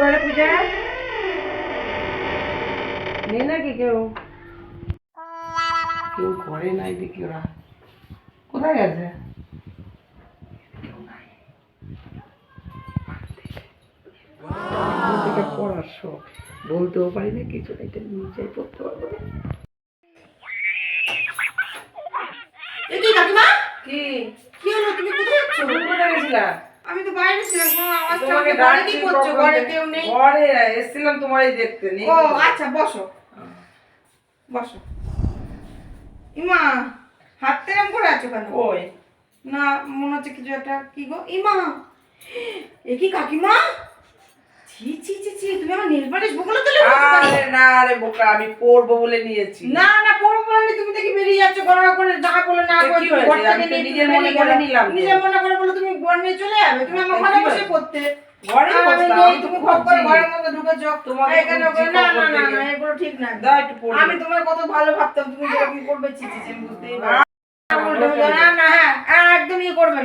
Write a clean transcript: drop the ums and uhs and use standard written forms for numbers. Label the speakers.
Speaker 1: ঘরে পূজা নেই নাকি কেউ? কেউ ঘরে নাই দেখি, ওরা কোথায় গেছে? পড়ার শখ, বলতেও পারি না কিছু, এটা নিজেই পড়তে পারবো না।
Speaker 2: কি কাকিমা?
Speaker 1: কি
Speaker 2: কি হলো, তুমি কোথায় যাচ্ছ?
Speaker 1: কোথায় গেছিলা?
Speaker 2: আমি তো বাইরে ছিলাম, কোনো আওয়াজ
Speaker 1: তোমাকে
Speaker 2: টাওয়াজ ঘরে কি
Speaker 1: ডাকছি,
Speaker 2: করছো? ঘরে কেউ নেই।
Speaker 1: ঘরে এসেছিলাম তোমারই দেখতে, নেই।
Speaker 2: ও আচ্ছা, বসো বসো। ইমা, হাতটা এরকম করে আছো কেন?
Speaker 1: কই
Speaker 2: না, মনে হচ্ছে কিছু একটা। কি গো ইমা, এ কি কাকিমা? ছি ছি ছি ছি, তুমি আমার নেল পালিশ বগলে তুলে ফেলেছো কেন?
Speaker 1: আরে না রে বোকা, আমি পরবো বলে নিয়েছি।
Speaker 2: না না, পড়ো বলে তুমি দেখি বেরিয়ে যাচ্ছ গড়া করে, টাকা বলে না
Speaker 1: তো
Speaker 2: করে
Speaker 1: কি
Speaker 2: তুমি
Speaker 1: হয়েছে?
Speaker 2: ঘর থেকে
Speaker 1: আমি তো
Speaker 2: নিয়ে
Speaker 1: নিজের
Speaker 2: তুমি
Speaker 1: মনে
Speaker 2: বেরিয়ে
Speaker 1: করে
Speaker 2: গেলে।
Speaker 1: নিলাম তো।
Speaker 2: নিজের মনে করে বলে তুমি ঘর নিয়ে চলে যাবে, তুমি আমার
Speaker 1: তো
Speaker 2: ঘরে
Speaker 1: কি
Speaker 2: বসে
Speaker 1: হয়েছে?
Speaker 2: পড়তে।
Speaker 1: ঘরে
Speaker 2: আর আমি
Speaker 1: বসতাম,
Speaker 2: নেই,
Speaker 1: আমি তো
Speaker 2: তুমি খপ করে
Speaker 1: খুঁজছি।
Speaker 2: ঘরের মধ্যে ঢুকেছো।
Speaker 1: তোমাকে
Speaker 2: এখানে
Speaker 1: খুঁজছি
Speaker 2: না না
Speaker 1: খবর
Speaker 2: না
Speaker 1: থেকে।
Speaker 2: না, এগুলো ঠিক না।
Speaker 1: দাও একটু পড়বো।
Speaker 2: আমি তোমার কত ভালো ভাবতাম, তুমি যেরকম করবে, ছি ছি ছি, আমি বুঝতেই পারি
Speaker 1: না,
Speaker 2: না। না না, হ্যাঁ একদম ইয়ে করবে না।